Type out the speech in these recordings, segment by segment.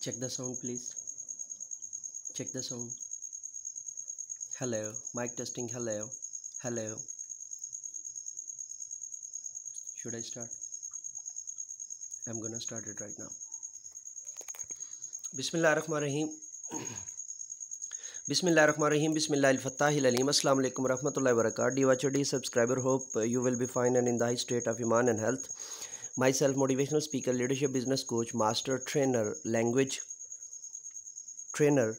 Check the sound, please. Check the sound. Hello. Mic testing. Hello. Hello. Should I start? I'm gonna start it right now. Bismillahirrahmanirrahim. Bismillahirrahmanirrahim. Bismillahil-Fattahil-Alim. Assalamu alaikum warahmatullahi wabarakatuh. Dear watcher, dear subscriber, hope you will be fine and in the high state of iman and health. Myself, motivational speaker, leadership business coach, master trainer, language trainer,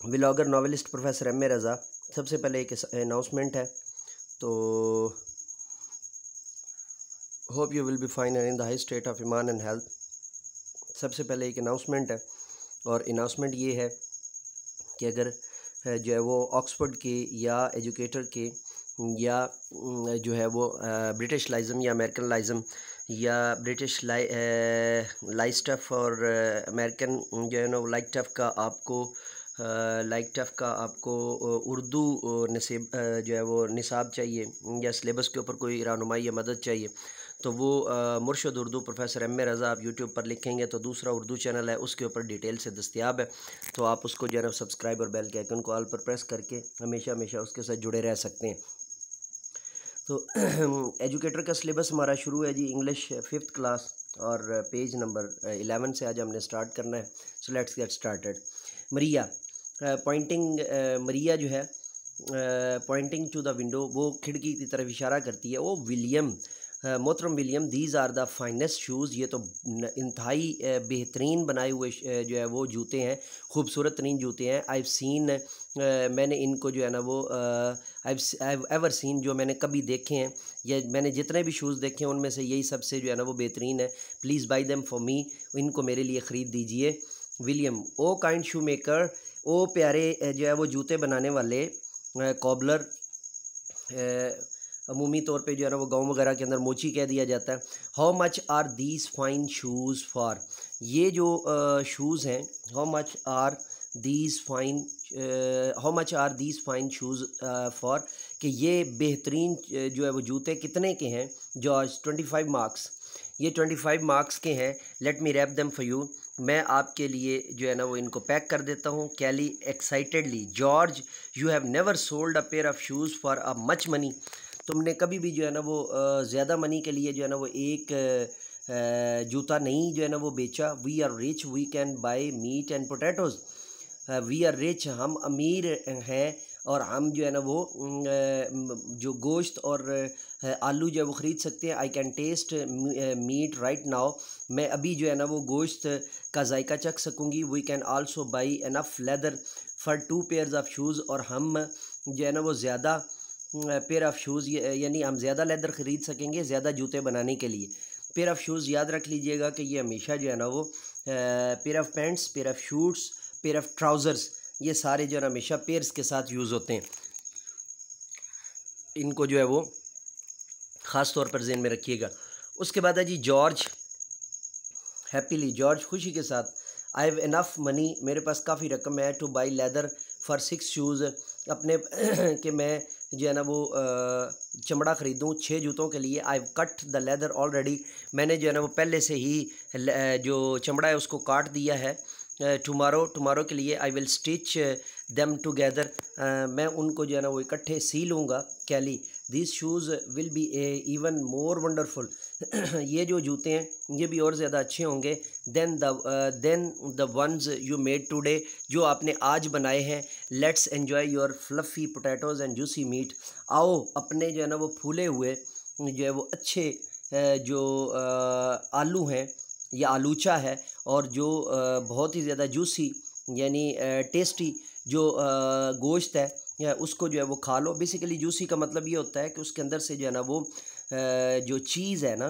vlogger novelist professor M A Raza. सबसे पहले एक announcement है, तो hope you will be fine in the high state of ईमान and health. सबसे पहले एक announcement है, और अनाउंसमेंट ये है कि अगर जो है वो ऑक्सफोर्ड के या एजुकेटर के या जो है वो ब्रिटिश लाइज़म या अमेरिकन लाइज़म या ब्रिटिश लाइस्टफ और अमेरिकन जो है ना लाइक टफ का आपको उर्दू नसीब जो है वो निसाब चाहिए या सिलेबस के ऊपर कोई रहनुमाई या मदद चाहिए, तो वो मुर्शद उर्दू प्रोफेसर एम ए रज़ा आप यूट्यूब पर लिखेंगे तो दूसरा उर्दू चैनल है, उसके ऊपर डिटेल से दस्तियाब है। तो आप उसको जो है सब्सक्राइब और बेल के आइकन को ऑल पर प्रेस करके हमेशा उसके साथ जुड़े रह सकते हैं। तो एजुकेटर का सिलेबस हमारा शुरू है जी, इंग्लिश 5th क्लास और पेज नंबर 11 से आज हमने स्टार्ट करना है। So let's get started. Maria pointing, Maria जो है पॉइंटिंग टू द विंडो, वो खिड़की की तरफ इशारा करती है। वो विलियम, मोहतरम William, these are the finest shoes, ये तो इंतहाई बेहतरीन बनाए हुए जो है वो जूते हैं, खूबसूरत तरीन जूते हैं। आई सीन, मैंने इनको जो है ना वो आई एवर सीन, जो मैंने कभी देखे हैं या मैंने जितने भी शूज़ देखे हैं उनमें से यही सबसे जो है ना वो बेहतरीन है। Please by them for me, इनको मेरे लिए ख़रीद दीजिए। विलियम, ओ काइंड शू मेकर, ओ प्यारे जो है वो जूते बनाने वाले, कॉबलर अमूमी तौर पे जो है ना वो गाँव वगैरह के अंदर मोची कह दिया जाता है। How much are these fine shoes for, ये जो शूज़ हैं, how much are these fine shoes for, कि ये बेहतरीन जो है वो जूते कितने के हैं। जॉर्ज, 25 मार्क्स, ये 25 मार्क्स के हैं। Let me wrap them for you, मैं आपके लिए जो है ना वो इनको पैक कर देता हूँ। Kelly excitedly, George, you have never sold a pair of shoes for a much money, तुमने कभी भी जो है ना वो ज़्यादा मनी के लिए जो है ना वो एक जूता नहीं जो है ना वो बेचा। We are rich, we can buy meat and potatoes, we are rich, हम अमीर हैं और हम जो है ना वो जो गोश्त और आलू जो है वो ख़रीद सकते हैं। I can taste meat right now, मैं अभी जो है ना वो गोश्त का जायका चख सकूँगी। We can also buy enough leather for 2 pairs of shoes, और हम जो है ना वो ज़्यादा पेयर ऑफ़ शूज़ यानी हम ज़्यादा लेदर ख़रीद सकेंगे ज़्यादा जूते बनाने के लिए। पेयर ऑफ़ शूज़ याद रख लीजिएगा कि ये हमेशा जो है ना वो pair of pants, pair of shoots, pair of trousers, ये सारे जो है ना हमेशा पेयर्स के साथ यूज़ होते हैं। इनको जो है वो ख़ास तौर पर ज़हन में रखिएगा। उसके बाद है जी जॉर्ज, हैप्पीली, जॉर्ज खुशी के साथ, आई हैव इनफ मनी, मेरे पास काफ़ी रकम है, two by leather for 6 shoes, अपने कि मैं जो है ना वो चमड़ा ख़रीदूँ 6 जूतों के लिए। I cut the leather already, मैंने जो है ना वो पहले से ही जो चमड़ा है उसको काट दिया है। टुमारो के लिए, I will stitch them together, मैं उनको जो है ना वो इकट्ठे सी लूँगा। Kelly, this shoes will be even more wonderful, ये जो जूते हैं ये भी और ज़्यादा अच्छे होंगे। Than the ones you made today, जो आपने आज बनाए हैं। Let's enjoy your fluffy potatoes and juicy meat, आओ अपने जो है ना वो फूले हुए जो है वो अच्छे जो आलू हैं या आलूचा है, और जो बहुत ही ज़्यादा जूसी यानी टेस्टी जो गोश्त है या उसको जो है वो खा लो। बेसिकली जूसी का मतलब ये होता है कि उसके अंदर से जो है ना वो जो चीज़ है ना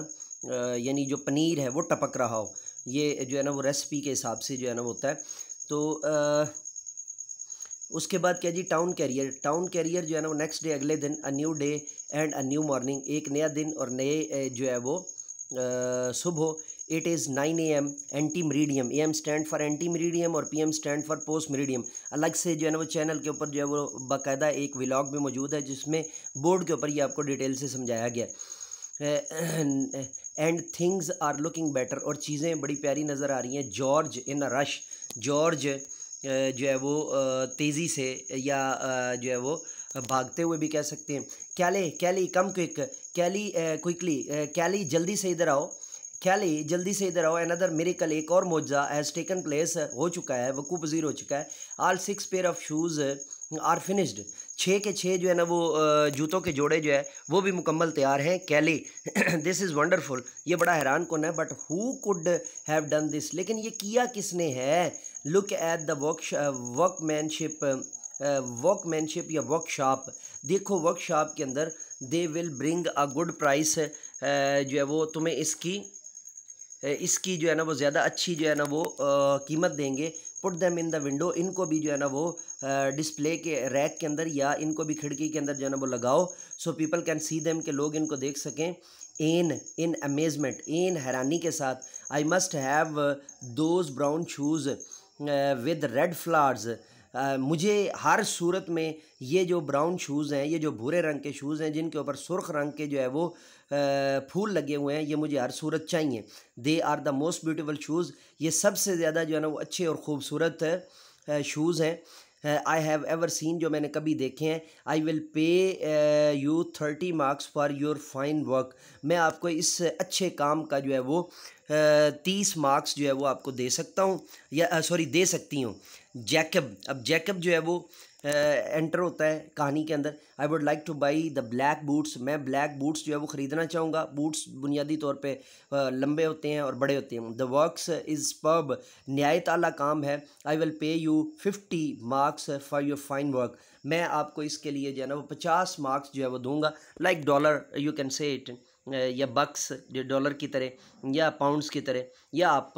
यानी जो पनीर है वो टपक रहा हो, ये जो है ना वो रेसिपी के हिसाब से जो है ना वो होता है। तो उसके बाद क्या जी, टाउन कैरियर जो है ना वो नेक्स्ट डे, अगले दिन, a new day and a new morning, एक नया दिन और नए जो है वो सुबह। It is 9 AM, anti meridiem, AM stand for anti meridiem और PM stand for post meridiem. अलग से जो है ना वो चैनल के ऊपर जो है वो बाकायदा एक व्लॉग भी मौजूद है जिसमें बोर्ड के ऊपर ये आपको डिटेल से समझाया गया। And things are looking better, और चीज़ें बड़ी प्यारी नज़र आ रही हैं। George in a rush, George जो है वो तेज़ी से या जो है वो भागते हुए भी कह सकते हैं। कैली कैली कम क्विक, कैली क्विकली, कैली जल्दी से इधर आओ, कैली जल्दी से इधर आओ। अनदर मिरेकल, एक और मौजज़ा हैज़ टेकन प्लेस, हो चुका है, वकूफ़ पज़ीर हो चुका है। All 6 pair of shoes are finished, 6 के 6 जो है ना वो जूतों के जोड़े जो है वो भी मुकम्मल तैयार हैं। कैली दिस इज़ वंडरफुल, ये बड़ा हैरान कौन है, but who could have done this, लेकिन ये किया किसने है। लुक एट द वर्कमैनशिप या वर्कशॉप, देखो वर्कशॉप के अंदर they will bring a good price, जो है वो तुम्हें इसकी जो है ना वो ज़्यादा अच्छी जो है ना वो कीमत देंगे। Put them in the window, इनको भी जो है ना वो डिस्प्ले के रैक के अंदर या इनको भी खिड़की के अंदर जो है ना वो लगाओ, so people can see them, के लोग इनको देख सकें। इन अमेजमेंट, इन हैरानी के साथ, I must have those brown shoes with red flowers, मुझे हर सूरत में ये जो ब्राउन शूज़ हैं, ये जो भूरे रंग के शूज़ हैं जिनके ऊपर सुर्ख रंग के जो है वो फूल लगे हुए हैं, ये मुझे हर सूरत चाहिए। They are the most beautiful shoes, ये सबसे ज़्यादा जो है ना वो अच्छे और ख़ूबसूरत शूज़ हैं आई हैव एवर सीन, जो मैंने कभी देखे हैं। I will pay you 30 marks for your fine work, मैं आपको इस अच्छे काम का जो है वो 30 मार्क्स जो है वो आपको दे सकता हूँ, या सॉरी दे सकती हूँ। जैकब, अब जैकब जो है वो एंटर होता है कहानी के अंदर। I would like two by the black boots, मैं ब्लैक बूट्स जो है वो ख़रीदना चाहूँगा। बूट्स बुनियादी तौर पे लंबे होते हैं और बड़े होते हैं। द वर्क्स इज़ पर्ब, नहायत आला काम है। I will pay you 50 marks for your fine work, मैं आपको इसके लिए जो है ना वो 50 मार्क्स जो है वो दूंगा। Like dollar you can say it, या बक्स जो डॉलर की तरह या पाउंड्स की तरह, या आप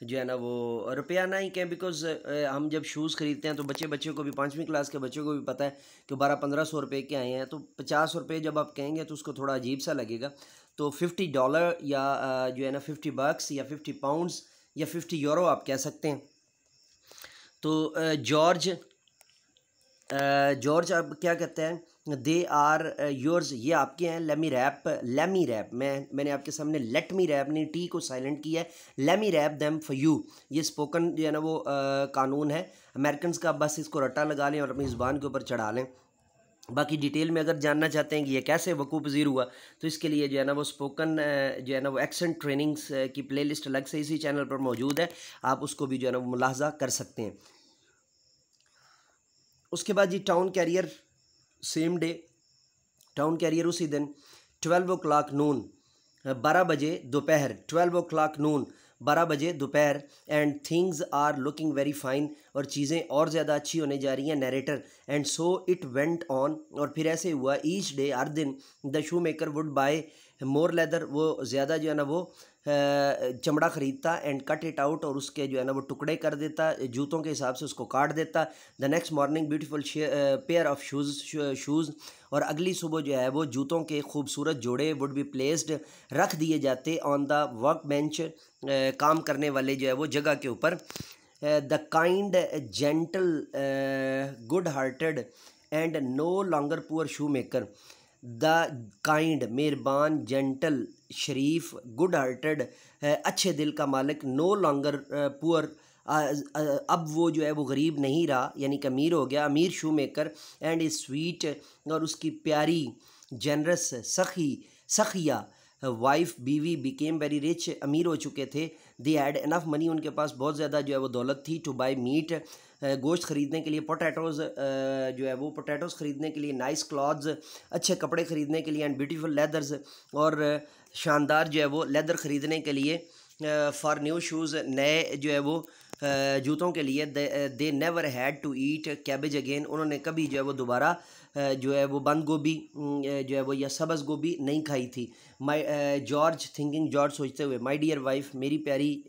जो है ना वो रुपया ना ही कहें, बिकॉज़ हम जब शूज़ ख़रीदते हैं तो बच्चे को भी, 5वीं क्लास के बच्चों को भी पता है कि 1200-1500 रुपये के आए हैं, तो 50 रुपये जब आप कहेंगे तो उसको थोड़ा अजीब सा लगेगा। तो $50 या जो है ना 50 बक्स या 50 पाउंड्स या 50 यूरो आप कह सकते हैं। तो जॉर्ज अब क्या कहते हैं, दे आर योर्स, ये आपके हैं। लेमी रैप, मैंने आपके सामने लेट मी रैप नहीं, टी को साइलेंट किया है। Let me wrap them for you, ये स्पोकन जो है ना वो कानून है अमेरिकन का, बस इसको रट्टा लगा लें और अपनी ज़ुबान के ऊपर चढ़ा लें। बाकी डिटेल में अगर जानना चाहते हैं कि ये कैसे वकूफ़ पज़ीर हुआ, तो इसके लिए जो है ना वो स्पोकन जो है ना वो एक्सेंट ट्रेनिंग्स की प्लेलिस्ट अलग से इसी चैनल पर मौजूद है, आप उसको भी जो है ना वो मुलाहजा कर सकते हैं। उसके बाद जी town carrier, same day town carrier उसी दिन 12 नून, 12 बजे दोपहर, 12 नून 12 बजे दोपहर। And things are looking very fine, और चीज़ें और ज़्यादा अच्छी होने जा रही हैं। Narrator, and so it went on, और फिर ऐसे हुआ। ईच डे, हर दिन, the shoe maker would buy more leather, वो ज़्यादा जो है ना वो चमड़ा ख़रीदता, एंड कट इट आउट, और उसके जो है ना वो टुकड़े कर देता, जूतों के हिसाब से उसको काट देता। The next morning beautiful pair of shoes, और अगली सुबह जो है वो जूतों के खूबसूरत जोड़े वुड बी प्लेस्ड, रख दिए जाते ऑन द वर्क बेंच, काम करने वाले जो है वो जगह के ऊपर। The kind gentle good hearted and no longer poor shoe maker, the kind मेहरबान, जेंटल शरीफ, गुड हार्टेड अच्छे दिल का मालिक, नो लॉन्गर पुअर अब वो जो है वो गरीब नहीं रहा, यानी कि अमीर हो गया, अमीर शू मेकर। एंड इज़ स्वीट, और उसकी प्यारी, जेनरस, सखिया वाइफ, बीवी, बिकेम वेरी रिच, अमीर हो चुके थे। दे हैड इनफ मनी, उनके पास बहुत ज़्यादा जो है वो दौलत थी। टू बाई मीट, गोश्त ख़रीदने के लिए। पोटैटोज़ जो है वो पोटैटोज़ ख़रीदने के लिए। नाइस क्लॉथ्स, अच्छे कपड़े ख़रीदने के लिए। एंड ब्यूटीफुल लेदर्स, और शानदार जो है वो लेदर ख़रीदने के लिए। फॉर न्यू शूज़, नए जो है वो जूतों के लिए। They never had to eat cabbage again, उन्होंने कभी जो है वो दोबारा जो है वो बंद गोभी जो है वो या सब्ज़ गोभी नहीं खाई थी। माई जॉर्ज थिंकिंग, जॉर्ज सोचते हुए, माई डियर वाइफ, मेरी प्यारी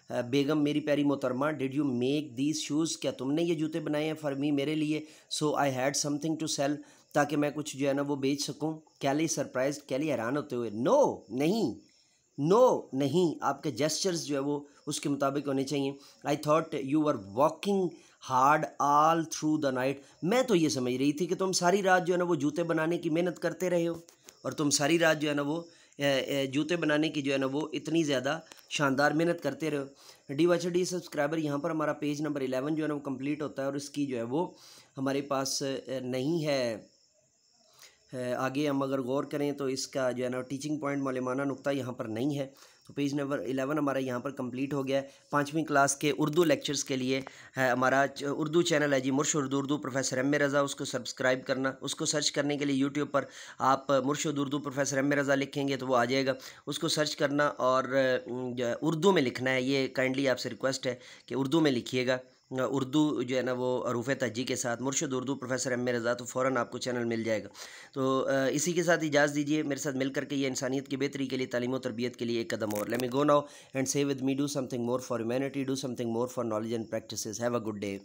बेगम, मेरी प्यारी मोहतरमा, did you make these shoes, क्या तुमने ये जूते बनाए हैं फॉर मी, मेरे लिए। So I had something to sell, ताकि मैं कुछ जो है ना वो बेच सकूँ। कैली सरप्राइज, कैली हैरान होते हुए, नो नहीं, नो नहीं, आपके जेस्चर्स जो है वो उसके मुताबिक होने चाहिए। I thought you were walking hard all through the night, मैं तो ये समझ रही थी कि तुम सारी रात जो है ना वो जूते बनाने की मेहनत करते रहे हो, और तुम सारी रात जो है ना वो जूते बनाने की जो है ना वो इतनी ज़्यादा शानदार मेहनत करते रहो। DYHD सब्सक्राइबर यहाँ पर हमारा पेज नंबर 11 जो है ना वो कंप्लीट होता है और इसकी जो है वो हमारे पास नहीं है। आगे हम अगर गौर करें तो इसका जो है ना टीचिंग पॉइंट मौलमाना नुक्ता यहाँ पर नहीं है। तो पेज नंबर 11 हमारा यहाँ पर कंप्लीट हो गया है। 5वीं क्लास के उर्दू लेक्चर्स के लिए है हमारा उर्दू चैनल है जी मुर्शिद उर्दू प्रोफेसर एम ए रज़ा, उसको सब्सक्राइब करना। उसको सर्च करने के लिए यूट्यूब पर आप मुर्शिद उर्दू प्रोफेसर एम ए रज़ा लिखेंगे तो वो आ जाएगा, उसको सर्च करना और उर्दू में लिखना है। ये काइंडली आपसे रिक्वेस्ट है कि उर्दू में लिखिएगा, उर्दू जो है ना वो हरूफ तहज्जी के साथ मुर्शिद उर्दू प्रोफेसर एम ए रज़ा, तो फ़ौरन आपको चैनल मिल जाएगा। तो इसी के साथ इजाज़त दीजिए, मेरे साथ मिल करके ये इंसानियत की बेहतरी के लिए, तालीम और तरबियत के लिए एक कदम और। Let me go now and say with me, do something more for humanity, do something more for knowledge and practices. Have a good day.